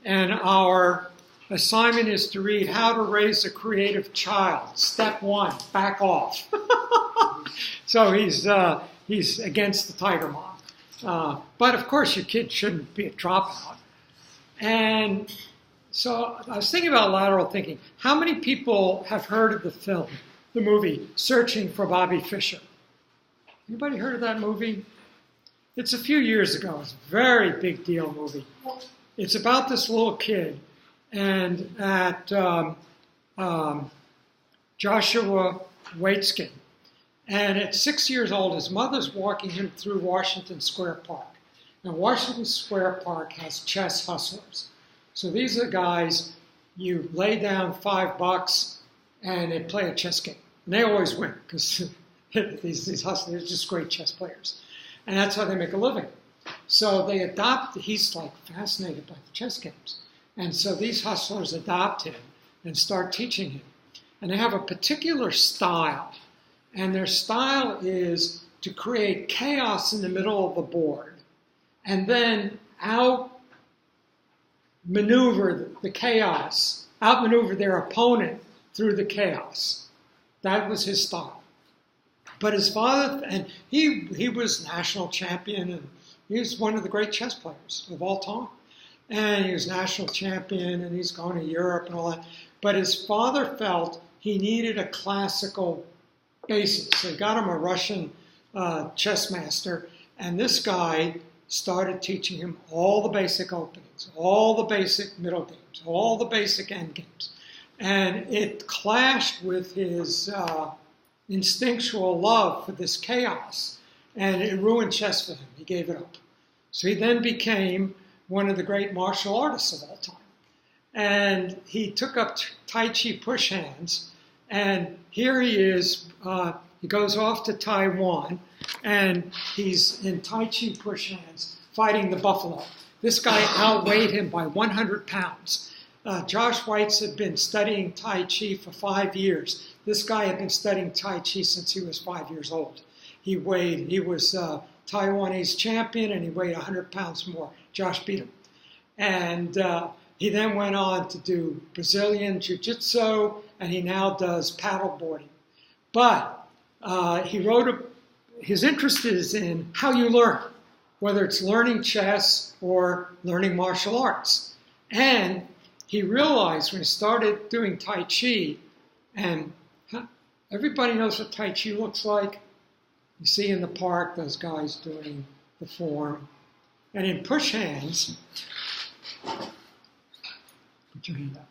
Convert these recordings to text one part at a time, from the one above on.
And our assignment is to read How to Raise a Creative Child. Step 1, back off. So he's against the Tiger Mom. But of course your kid shouldn't be a dropout. And so I was thinking about lateral thinking. How many people have heard of the movie, Searching for Bobby Fischer? Anybody heard of that movie? It's a few years ago. It's a very big deal movie. It's about this little kid, and at Joshua Waitzkin. And at 6 years old, his mother's walking him through Washington Square Park. Now, Washington Square Park has chess hustlers. So these are guys, you lay down $5 and they play a chess game. And they always win because these hustlers are just great chess players. And that's how they make a living. So they adopt, he's like fascinated by the chess games. And so these hustlers adopt him and start teaching him. And they have a particular style. And their style is to create chaos in the middle of the board and then outmaneuver the chaos, outmaneuver their opponent through the chaos. That was his style. But his father, and he was national champion, and he was one of the great chess players of all time. And he was national champion, and he's going to Europe and all that. But his father felt he needed a classical basis. So he got him a Russian chess master, and this guy started teaching him all the basic openings, all the basic middle games, all the basic end games. And it clashed with his instinctual love for this chaos, and it ruined chess for him. He gave it up. So he then became one of the great martial artists of all time. And he took up Tai Chi push hands, and here he is, he goes off to Taiwan, and he's in Tai Chi push hands fighting the buffalo. This guy outweighed him by 100 pounds. Josh Weitz had been studying Tai Chi for 5 years. This guy had been studying Tai Chi since he was 5 years old. He was Taiwanese champion, and he weighed 100 pounds more. Josh beat him. And he then went on to do Brazilian Jiu-Jitsu, and he now does paddle boarding. But his interest is in how you learn, whether it's learning chess or learning martial arts. And he realized when he started doing Tai Chi, and everybody knows what Tai Chi looks like. You see in the park those guys doing the form. And in push hands, put your hand up.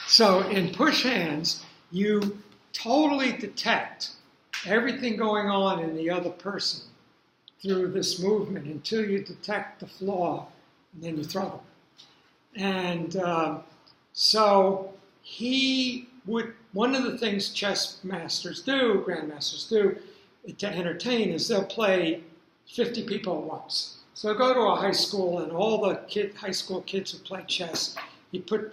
So in push hands, you totally detect everything going on in the other person through this movement until you detect the flaw, and then you throw them. And so one of the things chess masters do, grandmasters do, to entertain is they'll play 50 people at once. So go to a high school, and all the high school kids who play chess, they put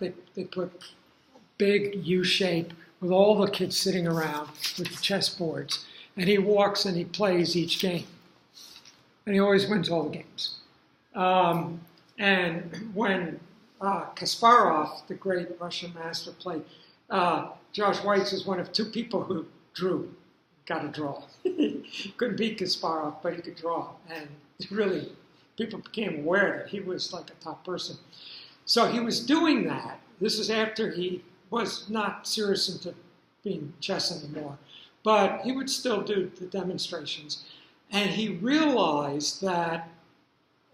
big U-shape with all the kids sitting around with the chess boards. And he walks and he plays each game. And he always wins all the games. And when Kasparov, the great Russian master, played, Josh Weitz was one of 2 people who got a draw. Couldn't beat Kasparov, but he could draw. And really, people became aware that he was like a top person. So he was doing that. This is after he was not serious into being chess anymore. But he would still do the demonstrations. And he realized that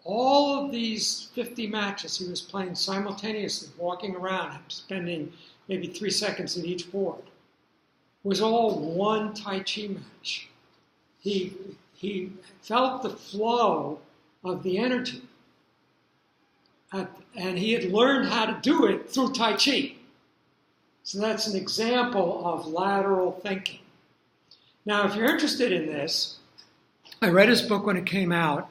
all of these 50 matches he was playing simultaneously, walking around, spending maybe 3 seconds at each board, was all one Tai Chi match. He felt the flow of the energy. And he had learned how to do it through Tai Chi. So that's an example of lateral thinking. Now, if you're interested in this, I read his book when it came out,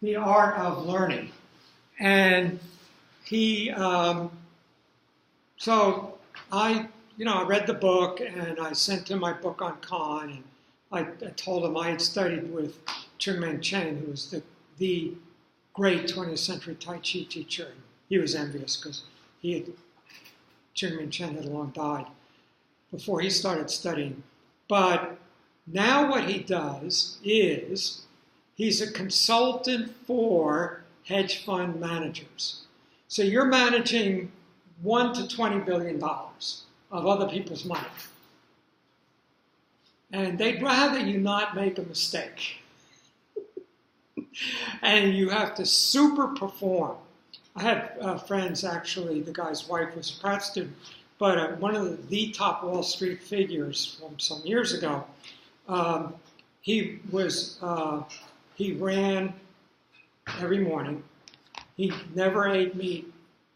The Art of Learning. And so I read the book, and I sent him my book on Khan, and I told him I had studied with Chungmeng Chen, who was the great 20th century Tai Chi teacher. He was envious because Chungmeng Chen had long died before he started studying. But now what he does is he's a consultant for hedge fund managers. So you're managing $1 to $20 billion of other people's money. And they'd rather you not make a mistake. And you have to super perform. I had friends, actually, the guy's wife was a Pratt student, but one of the top Wall Street figures from some years ago, he ran every morning. He never ate meat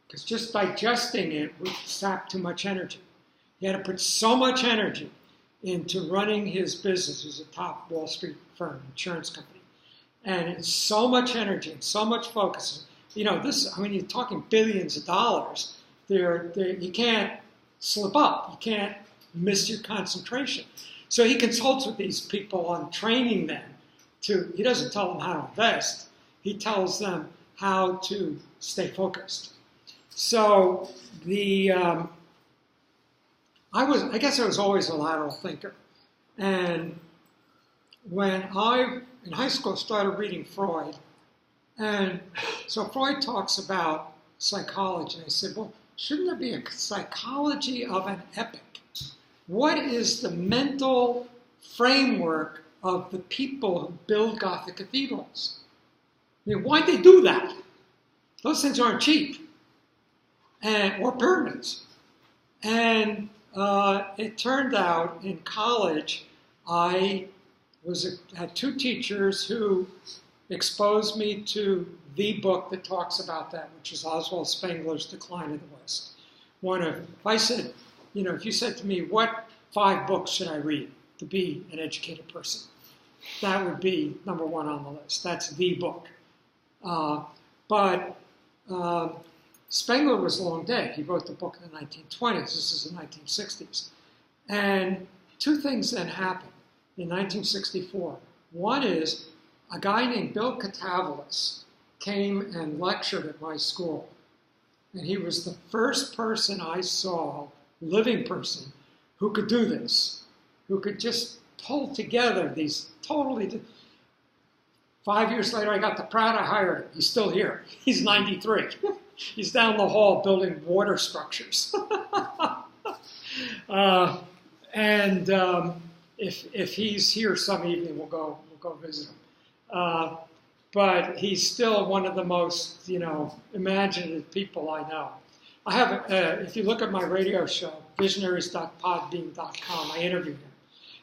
because just digesting it would sap too much energy. He had to put so much energy into running his business. It was a top Wall Street firm, insurance company. And it's so much energy and so much focus. You know, you're talking billions of dollars. You can't slip up. You can't miss your concentration. So he consults with these people on training them he doesn't tell them how to invest. He tells them how to stay focused. So I guess I was always a lateral thinker. And when I, in high school, started reading Freud, and so Freud talks about psychology, and I said, well, shouldn't there be a psychology of an epic? What is the mental framework of the people who build Gothic cathedrals? I mean, why'd they do that? Those things aren't cheap, or pyramids. And it turned out in college, I had two teachers who exposed me to the book that talks about that, which is Oswald Spengler's Decline of the West. If you said to me, what 5 books should I read to be an educated person? That would be number 1 on the list. That's the book. But Spengler was long dead. He wrote the book in the 1920s. This is the 1960s. And 2 things then happened in 1964. One is a guy named Bill Katavalis came and lectured at my school. And he was the first person I saw, living person, who could do this, who could just pull together these totally... 5 years later, I got to Pratt, I hired him. He's still here. He's 93. He's down the hall building water structures. If he's here some evening, we'll go visit him. But he's still one of the most, imaginative people I know. I have, if you look at my radio show, visionaries.podbean.com, I interviewed him.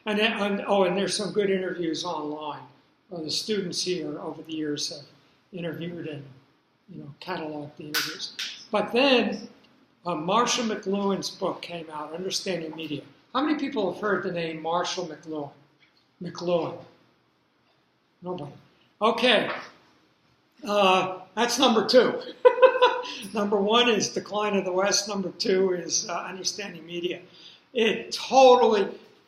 And there's some good interviews online. The students here over the years have interviewed and cataloged the interviews. But then Marshall McLuhan's book came out, Understanding Media. How many people have heard the name Marshall McLuhan? Nobody. Okay. That's number 2. Number 1 is Decline of the West. Number 2 is Understanding Media.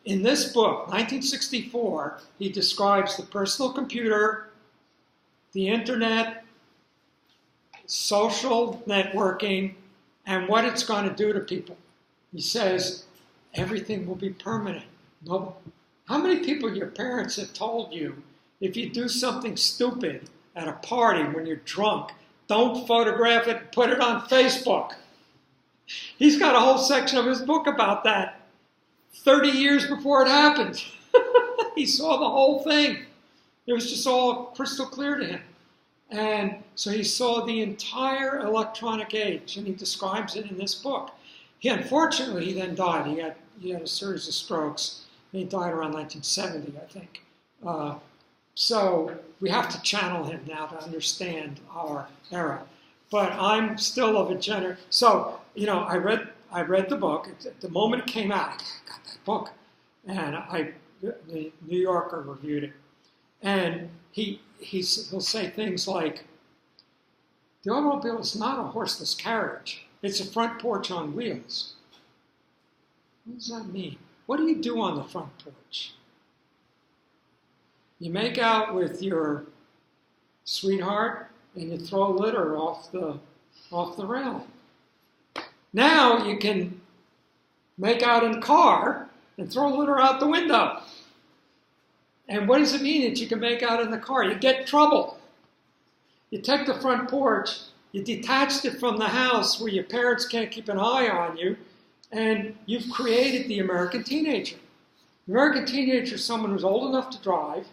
In this book, 1964, he describes the personal computer, the internet, social networking, and what it's going to do to people. He says, everything will be permanent. No. How many people your parents have told you, if you do something stupid at a party when you're drunk, don't photograph it and put it on Facebook? He's got a whole section of his book about that. 30 years before it happened. He saw the whole thing. It was just all crystal clear to him. And so he saw the entire electronic age, and he describes it in this book. Unfortunately, he then died. He had a series of strokes, and he died around 1970, I think. So we have to channel him now to understand our era. But I'm still of a generation. So, I read the book. The moment it came out, I got that book. And the New Yorker reviewed it. And he'll say things like, the automobile is not a horseless carriage. It's a front porch on wheels. What does that mean? What do you do on the front porch? You make out with your sweetheart and you throw litter off the railing. Now you can make out in a car and throw litter out the window. And what does it mean that you can make out in the car? You get in trouble. You take the front porch, you detached it from the house where your parents can't keep an eye on you, and you've created the American teenager. The American teenager is someone who's old enough to drive,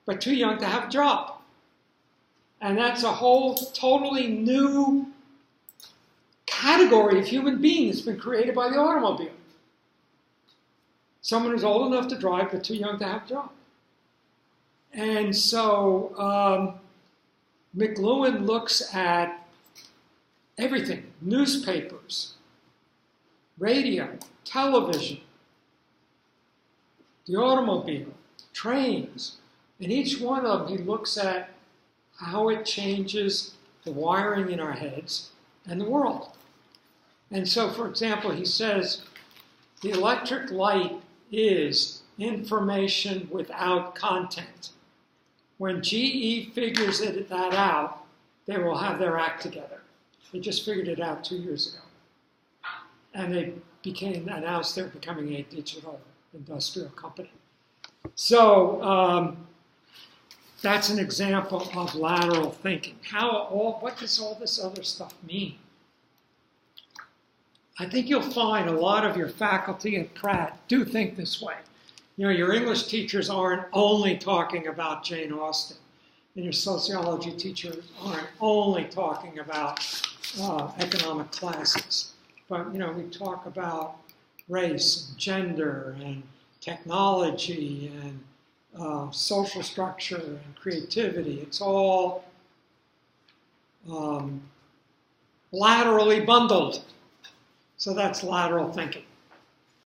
but too young to have a job. And that's a whole totally new category of human being that's been created by the automobile. Someone who's old enough to drive, but too young to have a job. And so McLuhan looks at everything: newspapers, radio, television, the automobile, trains, and each one of them he looks at how it changes the wiring in our heads and the world. And so, for example, he says the electric light is information without content. When GE figures that out, they will have their act together. They just figured it out 2 years ago. And they announced they're becoming a digital industrial company. So that's an example of lateral thinking. What does all this other stuff mean? I think you'll find a lot of your faculty at Pratt do think this way. You know, your English teachers aren't only talking about Jane Austen, and your sociology teachers aren't only talking about economic classes. But, you know, we talk about race and gender and technology and social structure and creativity. It's all laterally bundled. So that's lateral thinking.